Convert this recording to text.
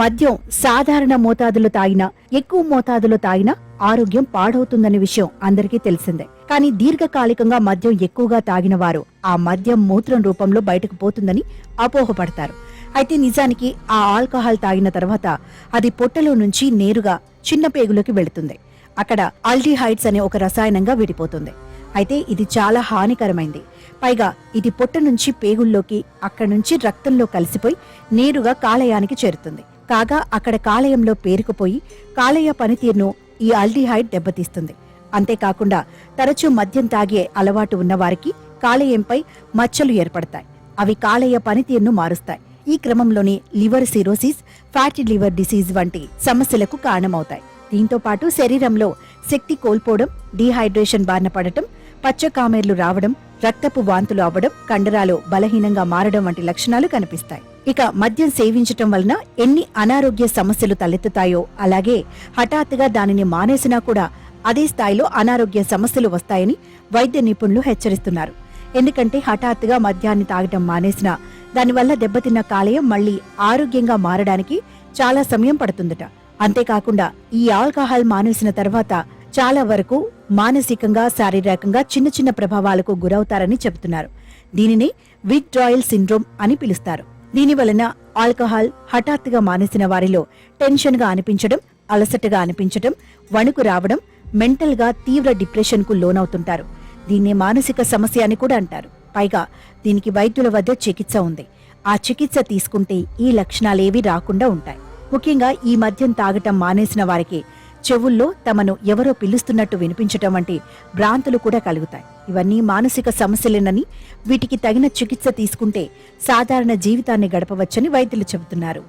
మద్యం సాధారణ మోతాదులో తాగినా, ఎక్కువ మోతాదులో తాగినా ఆరోగ్యం పాడవుతుందనే విషయం అందరికీ తెలిసిందే. కానీ దీర్ఘకాలికంగా మద్యం ఎక్కువగా తాగిన వారు ఆ మద్యం మూత్రం రూపంలో బయటకు పోతుందని అపోహపడతారు. అయితే నిజానికి ఆ ఆల్కహాల్ తాగిన తర్వాత అది పొట్టలో నుంచి నేరుగా చిన్న పేగులోకి వెళుతుంది. అక్కడ ఆల్డిహైడ్స్ అనే ఒక రసాయనంగా విడిపోతుంది. అయితే ఇది చాలా హానికరమైంది. పైగా ఇది పొట్ట నుంచి పేగుల్లోకి, అక్కడి నుంచి రక్తంలో కలిసిపోయి నేరుగా కాలేయానికి చేరుతుంది. కాగా అక్కడ కాలేయంలో పేరుకుపోయి కాలేయ పనితీరును ఈ ఆల్డిహైడ్ దెబ్బతీస్తుంది. అంతేకాకుండా తరచూ మద్యం తాగే అలవాటు ఉన్నవారికి కాలేయంపై మచ్చలు ఏర్పడతాయి. అవి కాలేయ పనితీరును మారుస్తాయి. ఈ క్రమంలోనే liver cirrhosis, fatty liver disease వంటి సమస్యలకు కారణమవుతాయి. దీంతో పాటు శరీరంలో శక్తి కోల్పోవడం, డీహైడ్రేషన్ బారిన పడటం, పచ్చకామెర్లు రావడం, రక్తపు వాంతులు అవ్వడం, కండరాలు బలహీనంగా మారడం వంటి లక్షణాలు కనిపిస్తాయి. ఇక మద్యం సేవించటం వలన ఎన్ని అనారోగ్య సమస్యలు తలెత్తుతాయో, అలాగే హఠాత్తుగా దానిని మానేసినా కూడా అదే స్థాయిలో అనారోగ్య సమస్యలు వస్తాయని వైద్య నిపుణులు హెచ్చరిస్తున్నారు. ఎందుకంటే హఠాత్తుగా మద్యాన్ని తాగటం మానేసినా దానివల్ల దెబ్బతిన్న కాలేయం మళ్లీ ఆరోగ్యంగా మారడానికి చాలా సమయం పడుతుందట. అంతేకాకుండా ఈ ఆల్కహాల్ మానేసిన తర్వాత చాలా వరకు మానసికంగా, శారీరకంగా చిన్న చిన్న ప్రభావాలకు గురవుతారని చెబుతున్నారు. దీనిని విత్డ్రాయల్ సిండ్రోమ్ అని పిలుస్తారు. దీని వలన ఆల్కహాల్ హఠాత్తుగా మానేసిన వారిలో టెన్షన్ గా అనిపించడం, అలసటగా అనిపించడం, వణుకు రావడం, మెంటల్ గా తీవ్ర డిప్రెషన్ కు లోనవుతుంటారు. దీన్ని మానసిక సమస్య అని కూడా అంటారు. పైగా దీనికి వైద్యుల వద్ద చికిత్స ఉంది. ఆ చికిత్స తీసుకుంటే ఈ లక్షణాలేవీ రాకుండా ఉంటాయి. ముఖ్యంగా ఈ మద్యం తాగటం మానేసిన వారికి చెవుల్లో తమను ఎవరో పిలుస్తున్నట్టు వినిపించటం వంటి భ్రాంతులు కూడా కలుగుతాయి. ఇవన్నీ మానసిక సమస్యలేనని, వీటికి తగిన చికిత్స తీసుకుంటే సాధారణ జీవితాన్ని గడపవచ్చని వైద్యులు చెబుతున్నారు.